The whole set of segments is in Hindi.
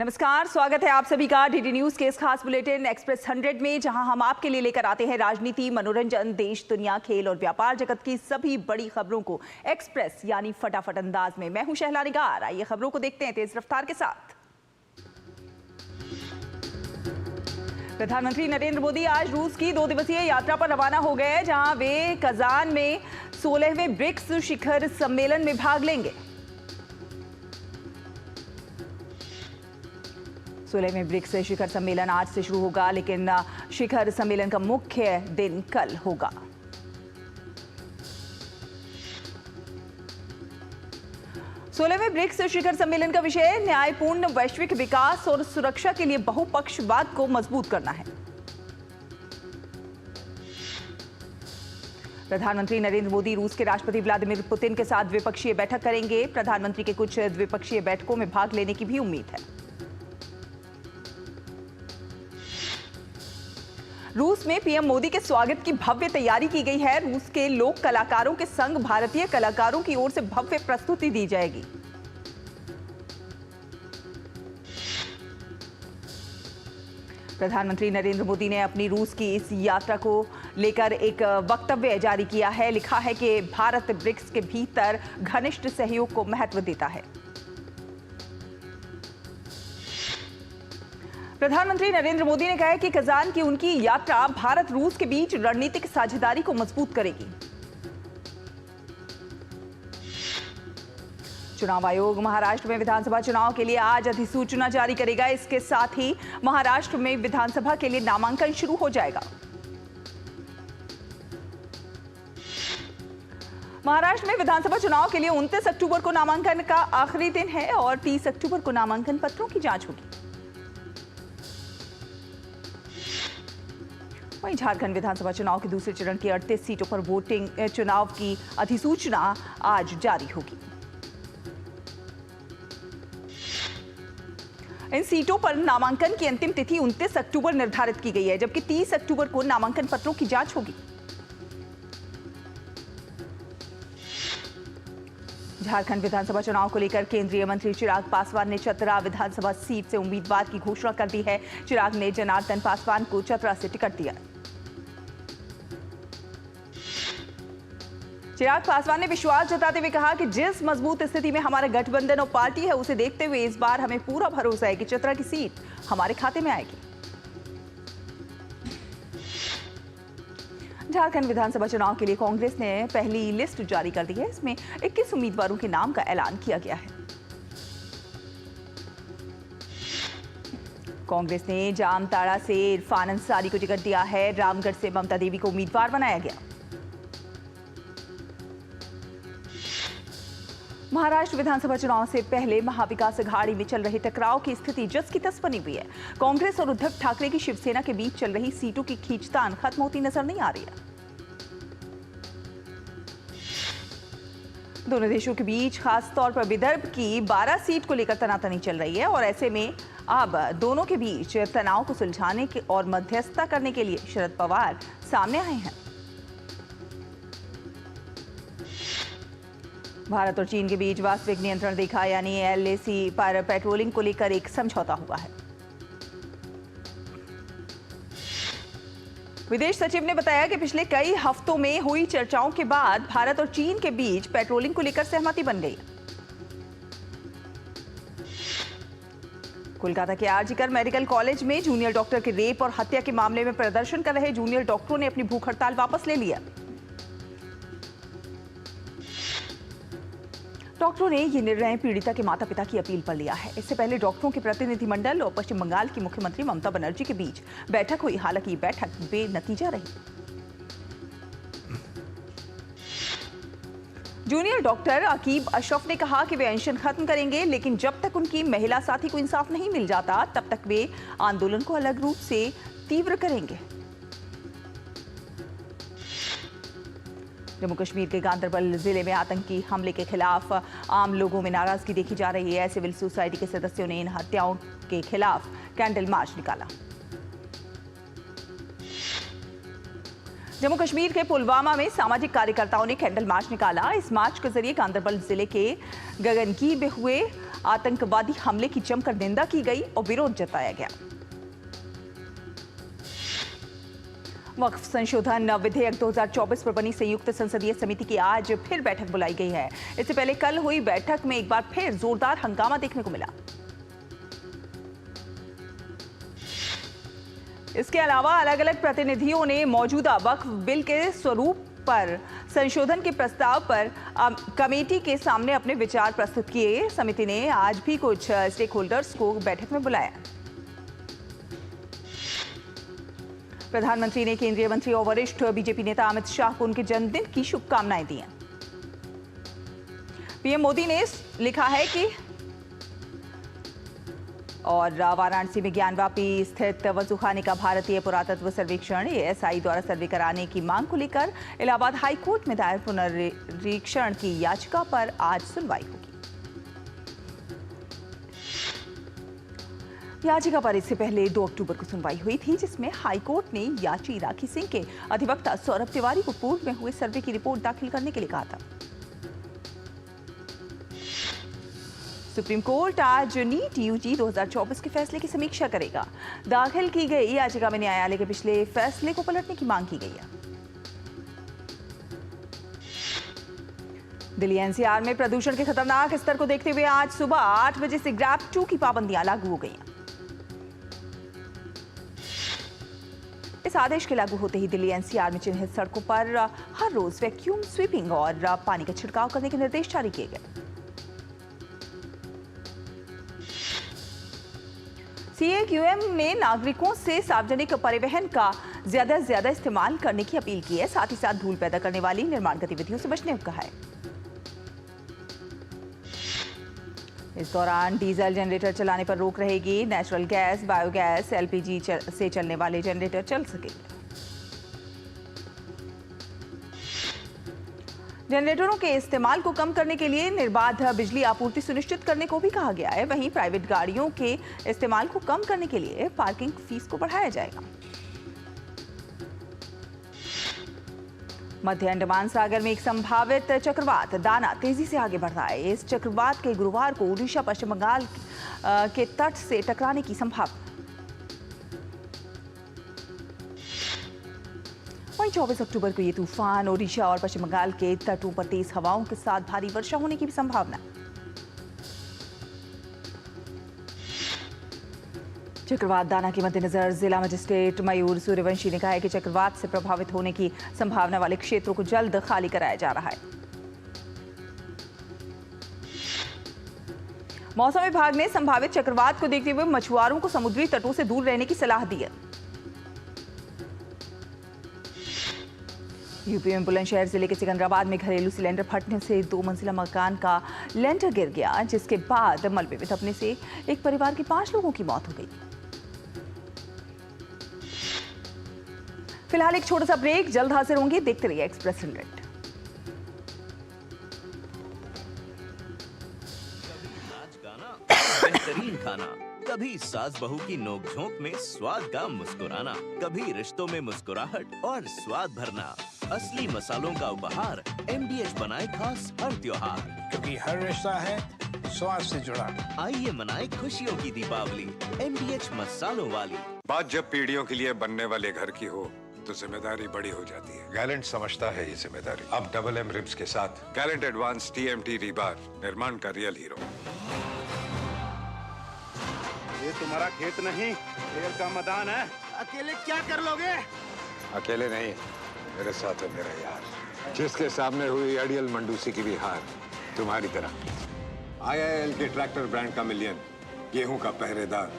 नमस्कार, स्वागत है आप सभी का डीडी न्यूज के इस खास बुलेटिन एक्सप्रेस 100 में, जहां हम आपके लिए लेकर आते हैं राजनीति, मनोरंजन, देश, दुनिया, खेल और व्यापार जगत की सभी बड़ी खबरों को एक्सप्रेस यानी फटाफट अंदाज में। मैं हूं शहला निगार। आइए खबरों को देखते हैं तेज रफ्तार के साथ। प्रधानमंत्री नरेंद्र मोदी आज रूस की 2 दिवसीय यात्रा पर रवाना हो गए, जहां वे कजान में 16वें ब्रिक्स शिखर सम्मेलन में भाग लेंगे। 16वें ब्रिक्स शिखर सम्मेलन आज से शुरू होगा, लेकिन शिखर सम्मेलन का मुख्य दिन कल होगा। सोलहवें ब्रिक्स शिखर सम्मेलन का विषय न्यायपूर्ण वैश्विक विकास और सुरक्षा के लिए बहुपक्षवाद को मजबूत करना है। प्रधानमंत्री नरेंद्र मोदी रूस के राष्ट्रपति व्लादिमीर पुतिन के साथ द्विपक्षीय बैठक करेंगे। प्रधानमंत्री के कुछ द्विपक्षीय बैठकों में भाग लेने की भी उम्मीद है। रूस में पीएम मोदी के स्वागत की भव्य तैयारी की गई है। रूस के लोक कलाकारों के संग भारतीय कलाकारों की ओर से भव्य प्रस्तुति दी जाएगी। प्रधानमंत्री नरेंद्र मोदी ने अपनी रूस की इस यात्रा को लेकर एक वक्तव्य जारी किया है। लिखा है कि भारत ब्रिक्स के भीतर घनिष्ठ सहयोग को महत्व देता है। प्रधानमंत्री नरेंद्र मोदी ने कहा है कि कजान की उनकी यात्रा भारत रूस के बीच रणनीतिक साझेदारी को मजबूत करेगी। चुनाव आयोग महाराष्ट्र में विधानसभा चुनाव के लिए आज अधिसूचना जारी करेगा। इसके साथ ही महाराष्ट्र में विधानसभा के लिए नामांकन शुरू हो जाएगा। महाराष्ट्र में विधानसभा चुनाव के लिए 29 अक्टूबर को नामांकन का आखिरी दिन है और 30 अक्टूबर को नामांकन पत्रों की जांच होगी। वहीं झारखंड विधानसभा चुनाव के दूसरे चरण की 38 सीटों पर वोटिंग चुनाव की अधिसूचना आज जारी होगी। इन सीटों पर नामांकन की अंतिम तिथि 29 अक्टूबर निर्धारित की गई है, जबकि 30 अक्टूबर को नामांकन पत्रों की जांच होगी। झारखंड विधानसभा चुनाव को लेकर केंद्रीय मंत्री चिराग पासवान ने चतरा विधानसभा सीट से उम्मीदवार की घोषणा कर दी है। चिराग ने जनार्दन पासवान को चतरा से टिकट दिया। चिराग पासवान ने विश्वास जताते हुए कहा कि जिस मजबूत स्थिति में हमारा गठबंधन और पार्टी है, उसे देखते हुए इस बार हमें पूरा भरोसा है कि चतरा की सीट हमारे खाते में आएगी। झारखंड विधानसभा चुनाव के लिए कांग्रेस ने पहली लिस्ट जारी कर दी है। इसमें 21 उम्मीदवारों के नाम का ऐलान किया गया है। कांग्रेस ने जामताड़ा से इरफान अंसारी को टिकट दिया है। रामगढ़ से ममता देवी को उम्मीदवार बनाया गया। महाराष्ट्र विधानसभा चुनाव से पहले महाविकास अघाड़ी में चल रहे टकराव की स्थिति जस की तस बनी हुई है। कांग्रेस और उद्धव ठाकरे की शिवसेना के बीच चल रही सीटों की खींचतान खत्म होती नजर नहीं आ रही है। दोनों देशों के बीच खास तौर पर विदर्भ की 12 सीट को लेकर तनातनी चल रही है और ऐसे में अब दोनों के बीच तनाव को सुलझाने और मध्यस्थता करने के लिए शरद पवार सामने आए हैं। भारत और चीन के बीच वास्तविक नियंत्रण रेखा यानी LAC पर पेट्रोलिंग को लेकर एक समझौता हुआ है। विदेश सचिव ने बताया कि पिछले कई हफ्तों में हुई चर्चाओं के बाद भारत और चीन के बीच पेट्रोलिंग को लेकर सहमति बन गई। कोलकाता के आरजीकर मेडिकल कॉलेज में जूनियर डॉक्टर के रेप और हत्या के मामले में प्रदर्शन कर रहे जूनियर डॉक्टरों ने अपनी भूख हड़ताल वापस ले लिया। डॉक्टरों ने यह निर्णय पीड़िता के माता पिता की अपील पर लिया है। इससे पहले डॉक्टरों के प्रतिनिधिमंडल और पश्चिम बंगाल की मुख्यमंत्री ममता बनर्जी के बीच बैठक हुई। हालांकि ये बैठक बेनतीजा रही। जूनियर डॉक्टर अकीब अशरफ ने कहा कि वे अनशन खत्म करेंगे, लेकिन जब तक उनकी महिला साथी को इंसाफ नहीं मिल जाता, तब तक वे आंदोलन को अलग रूप से तीव्र करेंगे। जम्मू कश्मीर के गांदरबल जिले में आतंकी हमले के खिलाफ आम लोगों में नाराजगी देखी जा रही है। सिविल सोसाइटी के सदस्यों ने इन हत्याओं के खिलाफ कैंडल मार्च निकाला। जम्मू कश्मीर के पुलवामा में सामाजिक कार्यकर्ताओं ने कैंडल मार्च निकाला। इस मार्च के जरिए गांदरबल जिले के गगनगी में हुए आतंकवादी हमले की जमकर निंदा की गई और विरोध जताया गया। वक्फ संशोधन विधेयक 2024 पर बनी संयुक्त संसदीय समिति की आज फिर बैठक बुलाई गई है। इससे पहले कल हुई बैठक में एक बार फिर जोरदार हंगामा देखने को मिला। इसके अलावा अलग अलग प्रतिनिधियों ने मौजूदा वक्फ बिल के स्वरूप पर संशोधन के प्रस्ताव पर कमेटी के सामने अपने विचार प्रस्तुत किए। समिति ने आज भी कुछ स्टेक होल्डर्स को बैठक में बुलाया। प्रधानमंत्री ने केंद्रीय मंत्री और वरिष्ठ बीजेपी नेता अमित शाह को उनके जन्मदिन की शुभकामनाएं दी हैं। पीएम मोदी ने लिखा है कि और वाराणसी में ज्ञानवापी स्थित वजूखाने का भारतीय पुरातत्व सर्वेक्षण ASI द्वारा सर्वे कराने की मांग को लेकर इलाहाबाद हाई कोर्ट में दायर पुनरीक्षण की याचिका पर आज सुनवाई होगी। याचिका पर इससे पहले 2 अक्टूबर को सुनवाई हुई थी, जिसमें हाईकोर्ट ने याची राखी सिंह के अधिवक्ता सौरभ तिवारी को पूर्व में हुए सर्वे की रिपोर्ट दाखिल करने के लिए कहा था। सुप्रीम कोर्ट आज नीट UG 2024 के फैसले की समीक्षा करेगा। दाखिल की गई याचिका में न्यायालय के पिछले फैसले को पलटने की मांग की गई है। दिल्ली NCR में प्रदूषण के खतरनाक स्तर को देखते हुए आज सुबह 8 बजे से ग्रैब 2 की पाबंदियां लागू हो गई। इस आदेश के लागू होते ही दिल्ली NCR में चिन्हित सड़कों पर हर रोज वैक्यूम स्वीपिंग और पानी का छिड़काव करने के निर्देश जारी किए गए। CAQM ने नागरिकों से सार्वजनिक परिवहन का ज्यादा से ज्यादा इस्तेमाल करने की अपील की है। साथ ही साथ धूल पैदा करने वाली निर्माण गतिविधियों से बचने को कहा है। इस दौरान डीजल जनरेटर चलाने पर रोक रहेगी। नेचुरल गैस, बायोगैस, LPG से चलने वाले जनरेटर चल सकेंगे। जनरेटरों के इस्तेमाल को कम करने के लिए निर्बाध बिजली आपूर्ति सुनिश्चित करने को भी कहा गया है। वहीं प्राइवेट गाड़ियों के इस्तेमाल को कम करने के लिए पार्किंग फीस को बढ़ाया जाएगा। मध्य अंडमान सागर में एक संभावित चक्रवात दाना तेजी से आगे बढ़ रहा है। इस चक्रवात के गुरुवार को ओडिशा पश्चिम बंगाल के तट से टकराने की संभावना। वहीं 24 अक्टूबर को ये तूफान ओडिशा और पश्चिम बंगाल के तटों पर तेज हवाओं के साथ भारी वर्षा होने की भी संभावना। चक्रवात दाना के मद्देनजर जिला मजिस्ट्रेट मयूर सूर्यवंशी ने कहा है कि चक्रवात से प्रभावित होने की संभावना वाले क्षेत्रों को जल्द खाली कराया जा रहा है। मौसम विभाग ने संभावित चक्रवात को देखते हुए मछुआरों को समुद्री तटों से दूर रहने की सलाह दी है। यूपी में बुलंदशहर जिले के सिकंदराबाद में घरेलू सिलेंडर फटने से 2 मंजिला मकान का लेंटर गिर गया, जिसके बाद मलबे में दबने से एक परिवार के 5 लोगों की मौत हो गई। फिलहाल एक छोटा सा ब्रेक, जल्द हाजिर होंगे। देखते रहिए एक्सप्रेस 100। बेहतरीन खाना, कभी सास बहू की नोक-झोंक में स्वाद का मुस्कुराना, कभी रिश्तों में मुस्कुराहट और स्वाद भरना। असली मसालों का उपहार MDH बनाए खास हर त्योहार, क्योंकि हर रिश्ता है स्वाद से जुड़ा। आइए मनाए खुशियों की दीपावली MDH मसालों वाली। बात जब पीढ़ियों के लिए बनने वाले घर की हो तो जिम्मेदारी बड़ी हो जाती है। गैलेंट समझता है ये जिम्मेदारी। अब डबल M रिब्स के साथ गैलेंट एडवांस TMT रीबार, निर्माण का रियल हीरो। ये तुम्हारा खेत नहीं, खेल का मैदान है। अकेले क्या कर लोगे? अकेले नहीं, मेरे साथ है मेरा यार, जिसके सामने हुई अड़ियल मंडूसी की भी हार तुम्हारी तरह। IIL के ट्रैक्टर ब्रांड का मिलियन, गेहूं का पहरेदार,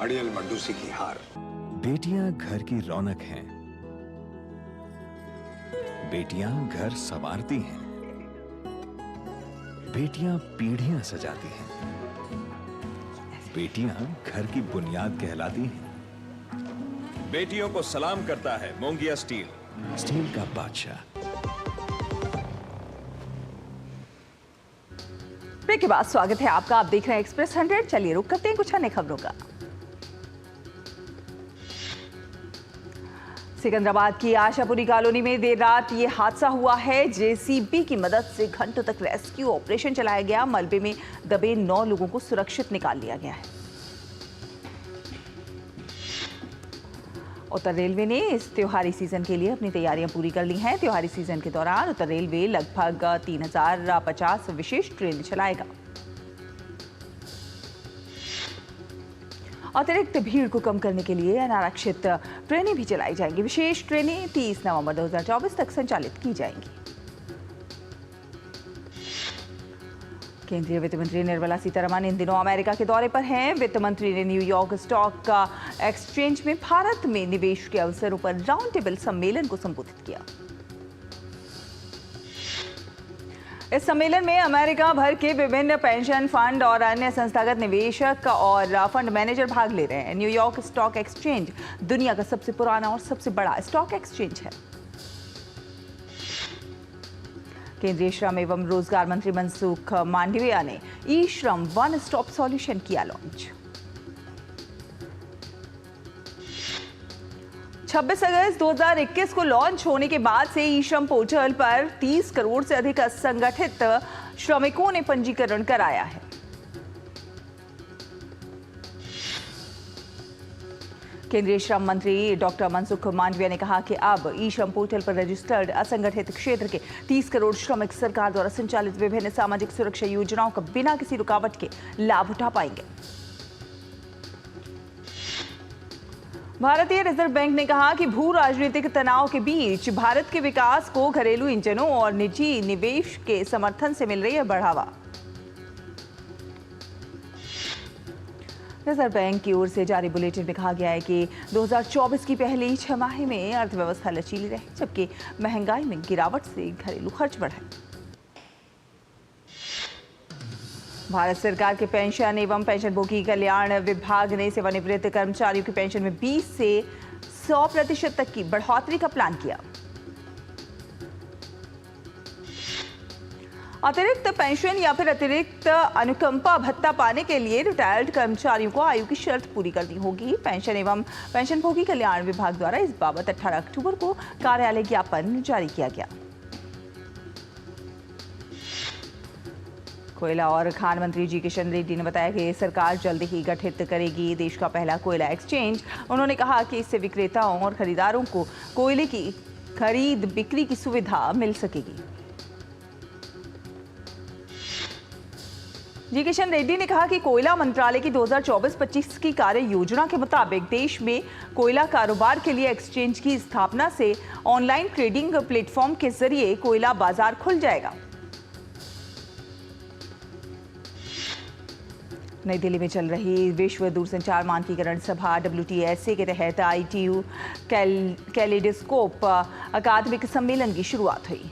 अड़ियल मंडूसी की हार। बेटियां घर की रौनक हैं। बेटियां घर संवारती हैं। बेटियां पीढ़ियां सजाती हैं। बेटियां घर की बुनियाद कहलाती हैं। बेटियों को सलाम करता है मोंगिया स्टील, स्टील का बादशाह। ब्रेक के बाद स्वागत है आपका। आप देख रहे हैं एक्सप्रेस 100। चलिए रुक करते हैं कुछ अन्य खबरों का। सिकंदराबाद की आशापुरी कॉलोनी में देर रात ये हादसा हुआ है। जेसीबी की मदद से घंटों तक रेस्क्यू ऑपरेशन चलाया गया। मलबे में दबे 9 लोगों को सुरक्षित निकाल लिया गया है। उत्तर रेलवे ने इस त्योहारी सीजन के लिए अपनी तैयारियां पूरी कर ली हैं। त्योहारी सीजन के दौरान उत्तर रेलवे लगभग 3050 विशेष ट्रेन चलाएगा। अतिरिक्त भीड़ को कम करने के लिए अनारक्षित ट्रेनें भी चलाई जाएंगी। विशेष ट्रेनें 30 नवंबर 2024 तक संचालित की जाएंगी। केंद्रीय वित्त मंत्री निर्मला सीतारमण इन दिनों अमेरिका के दौरे पर हैं। वित्त मंत्री ने न्यूयॉर्क स्टॉक एक्सचेंज में भारत में निवेश के अवसरों पर राउंड टेबल सम्मेलन को संबोधित किया। इस सम्मेलन में अमेरिका भर के विभिन्न पेंशन फंड और अन्य संस्थागत निवेशक और फंड मैनेजर भाग ले रहे हैं। न्यूयॉर्क स्टॉक एक्सचेंज दुनिया का सबसे पुराना और सबसे बड़ा स्टॉक एक्सचेंज है। केंद्रीय श्रम एवं रोजगार मंत्री मनसुख मांडविया ने ई श्रम वन स्टॉप सॉल्यूशन किया लॉन्च। 26 अगस्त 2021 को लॉन्च होने के बाद से ई श्रम पोर्टल पर 30 करोड़ से अधिक असंगठित श्रमिकों ने पंजीकरण कराया है। केंद्रीय श्रम मंत्री डॉक्टर मनसुख मांडविया ने कहा कि अब ई श्रम पोर्टल पर रजिस्टर्ड असंगठित क्षेत्र के 30 करोड़ श्रमिक सरकार द्वारा संचालित विभिन्न सामाजिक सुरक्षा योजनाओं का बिना किसी रुकावट के लाभ उठा पाएंगे। भारतीय रिजर्व बैंक ने कहा कि भू राजनीतिक तनाव के बीच भारत के विकास को घरेलू इंजनों और निजी निवेश के समर्थन से मिल रही है बढ़ावा। रिजर्व बैंक की ओर से जारी बुलेटिन में कहा गया है कि 2024 की पहली छमाही में अर्थव्यवस्था लचीली रही, जबकि महंगाई में गिरावट से घरेलू खर्च बढ़ा है। भारत सरकार के पेंशन एवं पेंशनभोगी कल्याण विभाग ने सेवानिवृत्त कर्मचारियों की पेंशन में 20 से 100% तक की बढ़ोतरी का प्लान किया। अतिरिक्त पेंशन या फिर अतिरिक्त अनुकंपा भत्ता पाने के लिए रिटायर्ड कर्मचारियों को आयु की शर्त पूरी करनी होगी। पेंशन एवं पेंशनभोगी कल्याण विभाग द्वारा इस बाबत 18 अक्टूबर को कार्यालय ज्ञापन जारी किया गया। कोयला और खान मंत्री जी किशन रेड्डी ने बताया कि सरकार जल्द ही गठित करेगी देश का पहला कोयला एक्सचेंज। उन्होंने कहा कि इससे विक्रेताओं और खरीदारों को कोयले की खरीद बिक्री की सुविधा मिल सकेगी। जी किशन रेड्डी ने कहा कि कोयला मंत्रालय की 2024-25 की कार्य योजना के मुताबिक देश में कोयला कारोबार के लिए एक्सचेंज की स्थापना से ऑनलाइन ट्रेडिंग प्लेटफॉर्म के जरिए कोयला बाजार खुल जाएगा। नई दिल्ली में चल रही विश्व दूरसंचार मानकीकरण सभा WTSA के तहत ITU कैलेडोस्कोप अकादमिक सम्मेलन की शुरुआत हुई।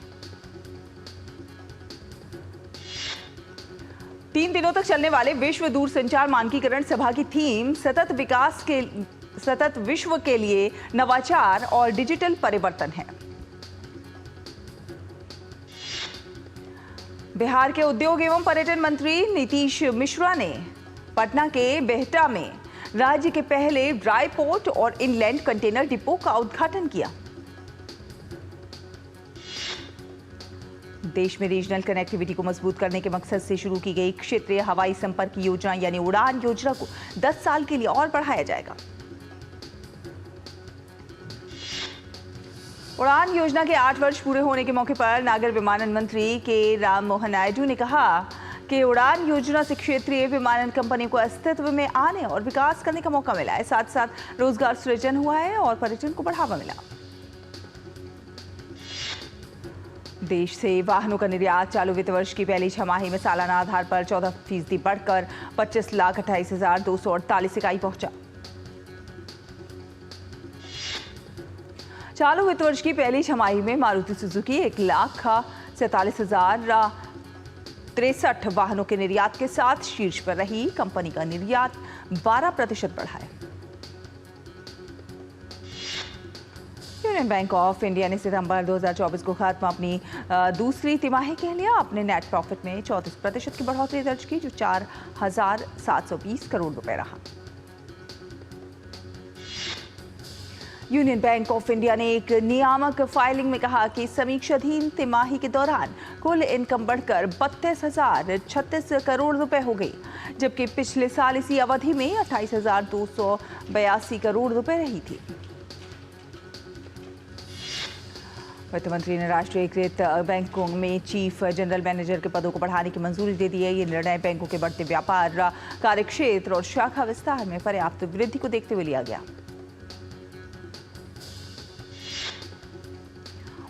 3 दिनों तक चलने वाले विश्व दूरसंचार मानकीकरण सभा की थीम सतत विश्व के लिए नवाचार और डिजिटल परिवर्तन है। बिहार के उद्योग एवं पर्यटन मंत्री नीतीश मिश्रा ने पटना के बेहटा में राज्य के पहले ड्राई पोर्ट और इनलैंड कंटेनर डिपो का उद्घाटन किया। देश में रीजनल कनेक्टिविटी को मजबूत करने के मकसद से शुरू की गई क्षेत्रीय हवाई संपर्क योजना यानी उड़ान योजना को 10 साल के लिए और बढ़ाया जाएगा। उड़ान योजना के 8 वर्ष पूरे होने के मौके पर नागर विमानन मंत्री के राम मोहन नायडू ने कहा कि उड़ान योजना से क्षेत्रीय विमानन कंपनियों को अस्तित्व में आने और विकास करने का मौका मिला है, साथ साथ रोजगार सृजन हुआ है और पर्यटन को बढ़ावा मिला। देश से वाहनों का निर्यात चालू वित्त वर्ष की पहली छमाही में सालाना आधार पर 14% बढ़कर 25,28,248 इकाई पहुंचा। चालू वित्त वर्ष की पहली छमाही में मारुति सुजुकी 1,47,063 वाहनों के निर्यात के साथ शीर्ष पर रही। कंपनी का निर्यात 12% बढ़ा है। यूनियन बैंक ऑफ इंडिया ने सितंबर 2024 को खत्म अपनी दूसरी तिमाही के लिए अपने नेट प्रॉफिट में 34% की बढ़ोतरी दर्ज की, जो 4,720 करोड़ रुपए रहा। यूनियन बैंक ऑफ इंडिया ने एक नियामक फाइलिंग में कहा कि समीक्षाधीन तिमाही के दौरान कुल इनकम बढ़कर 32,036 करोड़ रुपए हो गई, जबकि पिछले साल इसी अवधि में 28,282 करोड़ रुपए रही थी। वित्त मंत्री ने राष्ट्रीयकृत बैंकों में चीफ जनरल मैनेजर के पदों को बढ़ाने की मंजूरी दे दी है। ये निर्णय बैंकों के बढ़ते व्यापार, कार्यक्षेत्र और शाखा विस्तार में पर्याप्त वृद्धि को देखते हुए लिया गया।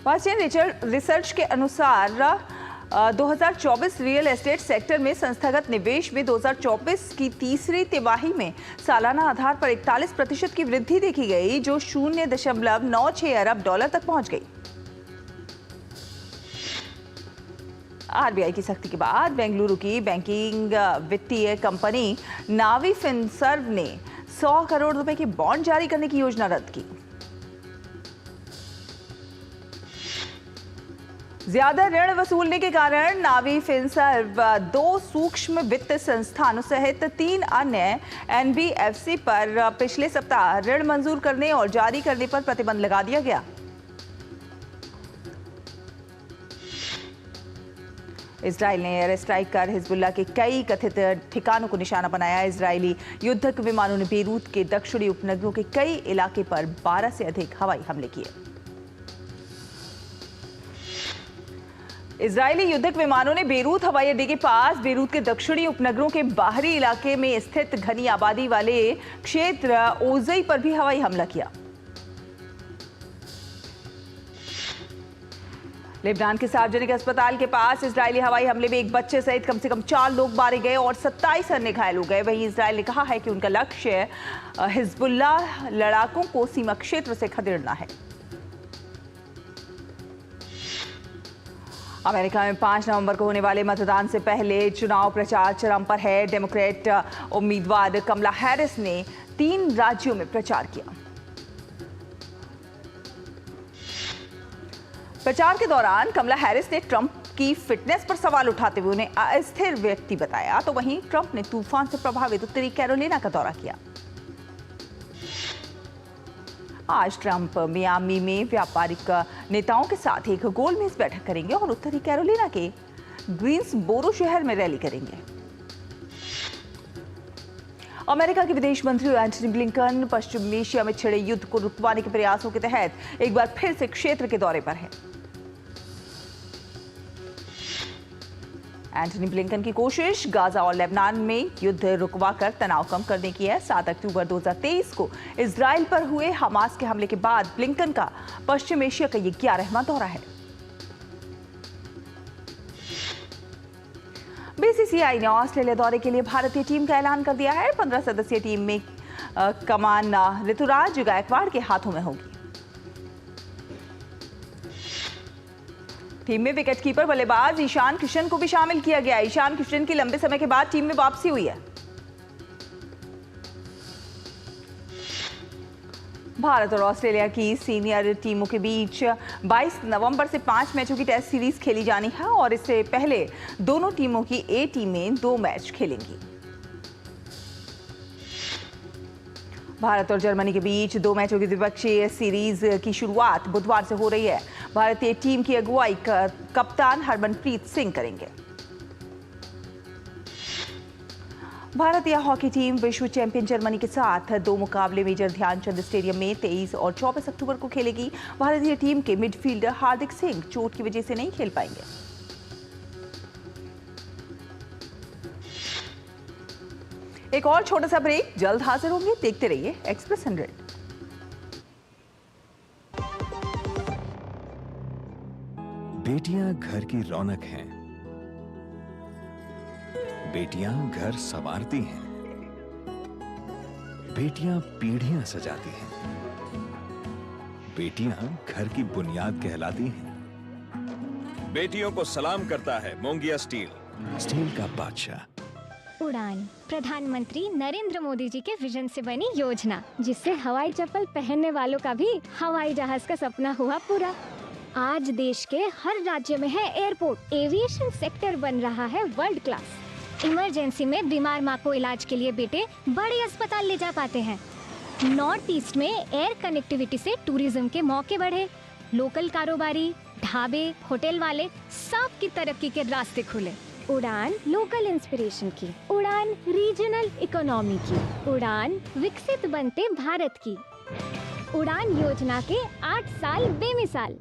वाशिंगटन रिसर्च के अनुसार 2024 रियल एस्टेट सेक्टर में संस्थागत निवेश में 2024 की तीसरी तिमाही में सालाना आधार पर 41% की वृद्धि देखी गई, जो 0.96 अरब डॉलर तक पहुंच गई। आरबीआई की सख्ती के बाद बेंगलुरु की बैंकिंग वित्तीय कंपनी नावी फिनसर्व ने 100 करोड़ रुपए के बॉन्ड जारी करने की योजना रद्द की। ज्यादा ऋण वसूलने के कारण नावी फिनसर्व 2 सूक्ष्म वित्त संस्थानों सहित 3 अन्य एनबीएफसी पर पिछले सप्ताह ऋण मंजूर करने और जारी करने पर प्रतिबंध लगा दिया गया। इजराइल ने एयर स्ट्राइक कर हिजबुल्लाह के कई कथित ठिकानों को निशाना बनाया। इजरायली युद्धक विमानों ने बेरूत के दक्षिणी उपनगरों के कई इलाके पर 12 से अधिक हवाई हमले किए। इजरायली युद्धक विमानों ने बेरूत हवाई अड्डे के पास बेरूत के दक्षिणी उपनगरों के बाहरी इलाके में स्थित घनी आबादी वाले क्षेत्र ओजई पर भी हवाई हमला किया। लेबनान के सार्वजनिक अस्पताल के पास इजरायली हवाई हमले में एक बच्चे सहित कम से कम 4 लोग मारे गए और 27 अन्य घायल हो गए। वहीं इजरायल ने कहा है कि उनका लक्ष्य हिजबुल्लाह लड़ाकों को सीमा क्षेत्र से खदेड़ना है। अमेरिका में 5 नवंबर को होने वाले मतदान से पहले चुनाव प्रचार चरम पर है। डेमोक्रेट उम्मीदवार कमला हैरिस ने 3 राज्यों में प्रचार किया। प्रचार के दौरान कमला हैरिस ने ट्रंप की फिटनेस पर सवाल उठाते हुए उन्हें अस्थिर व्यक्ति बताया, तो वहीं ट्रंप ने तूफान से प्रभावित उत्तरी कैरोलिना का दौरा किया। आज ट्रंप मियामी में व्यापारिक नेताओं के साथ एक गोलमेज बैठक करेंगे और उत्तरी कैरोलिना के ग्रीन्सबोरो शहर में रैली करेंगे। अमेरिका के विदेश मंत्री एंटनी ब्लिंकन पश्चिम एशिया में छिड़े युद्ध को रुकवाने के प्रयासों के तहत एक बार फिर से क्षेत्र के दौरे पर हैं। एंटनी ब्लिंकन की कोशिश गाजा और लेबनान में युद्ध रुकवाकर तनाव कम करने की है। 7 अक्टूबर 2023 को इजराइल पर हुए हमास के हमले के बाद ब्लिंकन का पश्चिम एशिया का ये 11वां दौरा है। बीसीसीआई ने ऑस्ट्रेलिया दौरे के लिए भारतीय टीम का ऐलान कर दिया है। 15 सदस्यीय टीम में कमान ऋतुराज गायकवाड़ के हाथों में होगी। टीम में विकेटकीपर बल्लेबाज ईशान किशन को भी शामिल किया गया। ईशान किशन की लंबे समय के बाद टीम में वापसी हुई है। भारत और ऑस्ट्रेलिया की सीनियर टीमों के बीच 22 नवंबर से 5 मैचों की टेस्ट सीरीज खेली जानी है और इससे पहले दोनों टीमों की ए टीमें 2 मैच खेलेंगी। भारत और जर्मनी के बीच 2 मैचों की द्विपक्षीय सीरीज की शुरुआत बुधवार से हो रही है। भारतीय टीम की अगुवाई कप्तान हरमनप्रीत सिंह करेंगे। भारतीय हॉकी टीम विश्व चैंपियन जर्मनी के साथ 2 मुकाबले मेजर ध्यानचंद स्टेडियम में 23 और 24 अक्टूबर को खेलेगी। भारतीय टीम के मिडफील्डर हार्दिक सिंह चोट की वजह से नहीं खेल पाएंगे। एक और छोटा सा ब्रेक, जल्द हाजिर होंगे। देखते रहिए एक्सप्रेस 100। बेटियां घर की रौनक हैं। बेटियां घर संवारती हैं। बेटियां पीढ़ियां सजाती हैं। बेटियां घर की बुनियाद कहलाती हैं। बेटियों को सलाम करता है मोंगिया स्टील, स्टील का बादशाह। उड़ान प्रधानमंत्री नरेंद्र मोदी जी के विजन से बनी योजना, जिससे हवाई चप्पल पहनने वालों का भी हवाई जहाज का सपना हुआ पूरा। आज देश के हर राज्य में है एयरपोर्ट। एविएशन सेक्टर बन रहा है वर्ल्ड क्लास। इमरजेंसी में बीमार माँ को इलाज के लिए बेटे बड़े अस्पताल ले जा पाते हैं। नॉर्थ ईस्ट में एयर कनेक्टिविटी से टूरिज्म के मौके बढ़े, लोकल कारोबारी, ढाबे, होटल वाले सब की तरक्की के रास्ते खुले। उड़ान लोकल इंस्पिरेशन की, उड़ान रीजनल इकोनॉमी की, उड़ान विकसित बनते भारत की। उड़ान योजना के 8 साल बेमिसाल।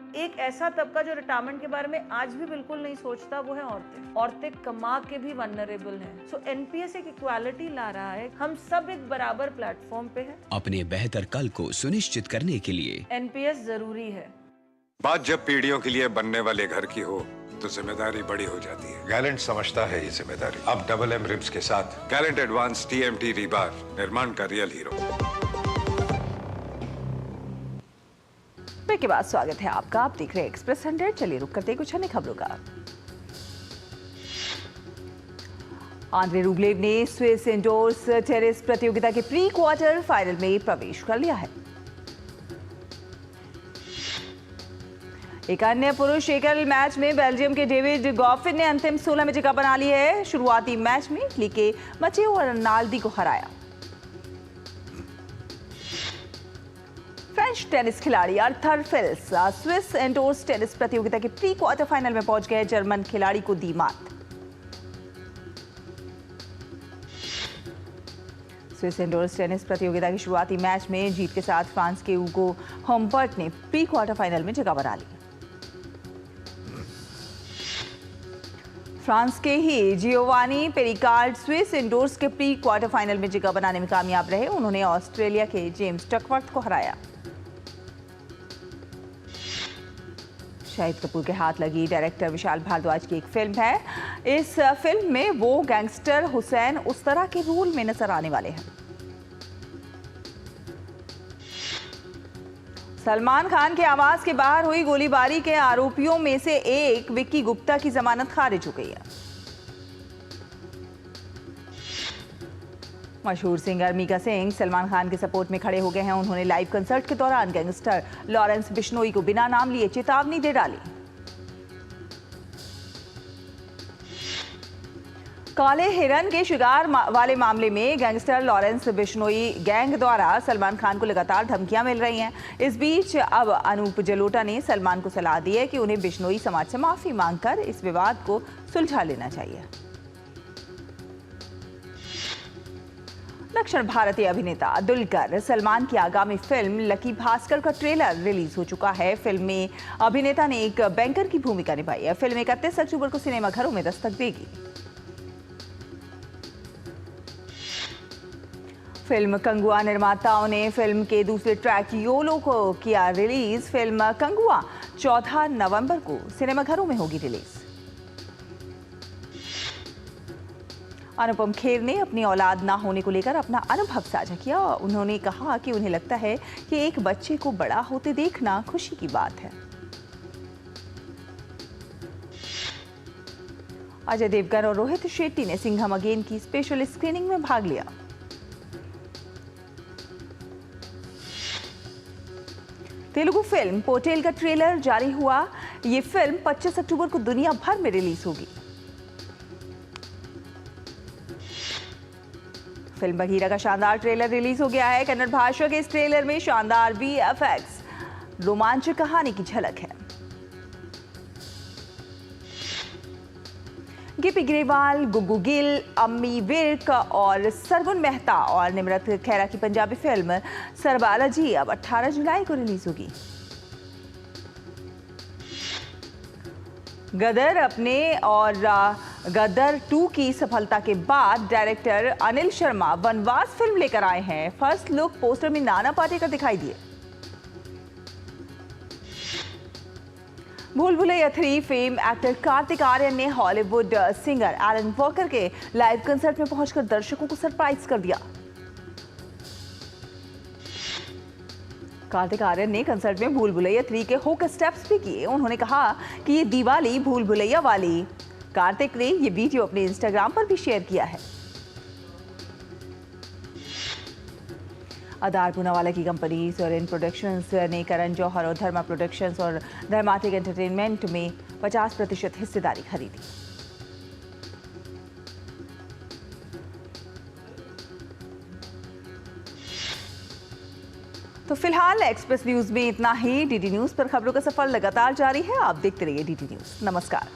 एक ऐसा तबका जो रिटायरमेंट के बारे में आज भी बिल्कुल नहीं सोचता, वो है औरतें। औरतें कमा के भी वल्नरेबल हैं। सो एनपीएस एक इक्वालिटी ला रहा है, हम सब एक बराबर प्लेटफॉर्म पे हैं। अपने बेहतर कल को सुनिश्चित करने के लिए एनपीएस जरूरी है। बात जब पीढ़ियों के लिए बनने वाले घर की हो तो जिम्मेदारी बड़ी हो जाती है। गैलेंट समझता है ये जिम्मेदारी। अब डबल एम रिब्स के साथ गैलेंट एडवांस टीएमटी रीबार, निर्माण का रियल हीरो। ब्रेक के बाद स्वागत है आपका। आप देख रहे हैं एक्सप्रेस 100। चलिए रुक करते हैं कुछ अन्य खबरों का। आंद्रे रूबलेव ने स्विस इंडोर्स टेनिस प्रतियोगिता के प्री क्वार्टर फाइनल में प्रवेश कर लिया है। एक अन्य पुरुष एकल मैच में बेल्जियम के डेविड गॉफिन ने अंतिम 16 में जगह बना ली है। शुरुआती मैच में इटली के मचेओ अर्नाल्डी को हराया। फ्रेंच टेनिस खिलाड़ी Arthur Fils Swiss Indoors tennis प्रतियोगिता के प्री क्वार्टर फाइनल में पहुंच गए। जर्मन खिलाड़ी को दी मात। स्विस इंडोर्स टेनिस प्रतियोगिता की शुरुआती मैच में जीत के साथ फ्रांस के ऊगो हम्पर्ट ने प्री क्वार्टर फाइनल में जगह बना ली। फ्रांस के ही जियोवानी पेरिकार्ड स्विस इंडोर्स के प्री क्वार्टर फाइनल में जगह बनाने में कामयाब रहे। उन्होंने ऑस्ट्रेलिया के जेम्स टकवर्थ को हराया। शाहिद कपूर के हाथ लगी डायरेक्टर विशाल भारद्वाज की एक फिल्म है। इस फिल्म में वो गैंगस्टर हुसैन उस्तरा के रोल में नजर आने वाले हैं। सलमान खान के आवास के बाहर हुई गोलीबारी के आरोपियों में से एक विक्की गुप्ता की जमानत खारिज हो गई है। मशहूर सिंगर मीका सिंह सलमान खान के सपोर्ट में खड़े हो गए हैं। उन्होंने लाइव कंसर्ट के दौरान गैंगस्टर लॉरेंस बिश्नोई को बिना नाम लिए चेतावनी दे डाली। काले हिरन के शिकार वाले मामले में गैंगस्टर लॉरेंस बिश्नोई गैंग द्वारा सलमान खान को लगातार धमकियां मिल रही हैं। इस बीच अब अनूप जलोटा ने सलमान को सलाह दी है कि उन्हें बिश्नोई समाज से माफी मांगकर इस विवाद को सुलझा लेना चाहिए। दक्षिण भारतीय अभिनेता दुलकर सलमान की आगामी फिल्म लकी भास्कर का ट्रेलर रिलीज हो चुका है। फिल्म में अभिनेता ने एक बैंकर की भूमिका निभाई है। फिल्म 31 अक्टूबर को सिनेमाघरों में दस्तक देगी। फिल्म कंगुआ निर्माताओं ने फिल्म के दूसरे ट्रैक योलो को किया रिलीज। फिल्म कंगुआ 14 नवंबर को सिनेमाघरों में होगी रिलीज। अनुपम खेर ने अपनी औलाद ना होने को लेकर अपना अनुभव साझा किया। उन्होंने कहा कि उन्हें लगता है कि एक बच्चे को बड़ा होते देखना खुशी की बात है। अजय देवगन और रोहित शेट्टी ने सिंघम अगेन की स्पेशल स्क्रीनिंग में भाग लिया। तेलुगु फिल्म पोटेल का ट्रेलर जारी हुआ। ये फिल्म 25 अक्टूबर को दुनिया भर में रिलीज होगी। फिल्म बघीरा का शानदार ट्रेलर रिलीज हो गया है। कन्नड़ भाषा के इस ट्रेलर में शानदार वीएफएक्स, रोमांचक कहानी की झलक है। गिपी ग्रेवाल, गुग्गू गिल, अम्मी विर्क और सरगुन मेहता और निमरत खैरा की पंजाबी फिल्म सरबालाजी अब 18 जुलाई को रिलीज होगी। गदर अपने और गदर 2 की सफलता के बाद डायरेक्टर अनिल शर्मा वनवास फिल्म लेकर आए हैं। फर्स्ट लुक पोस्टर में नाना पाटेकर दिखाई दिए। भूल भुलैया 3 फेम एक्टर कार्तिक आर्यन ने हॉलीवुड सिंगर एलन वॉकर के लाइव कंसर्ट में पहुंचकर दर्शकों को सरप्राइज कर दिया। कार्तिक आर्यन ने कंसर्ट में भूल भुलैया 3 के हुक स्टेप्स भी किए। उन्होंने कहा कि ये दिवाली भूल भुलैया वाली। कार्तिक ने ये वीडियो अपने इंस्टाग्राम पर भी शेयर किया है। आधार पूनावाला की कंपनी सोरेन प्रोडक्शंस ने करण जौहर और धर्मा प्रोडक्शंस और धर्माटिक एंटरटेनमेंट में 50% हिस्सेदारी खरीदी। तो फिलहाल एक्सप्रेस न्यूज में इतना ही। डीडी न्यूज पर खबरों का सफर लगातार जारी है। आप देखते रहिए डीडी न्यूज। नमस्कार।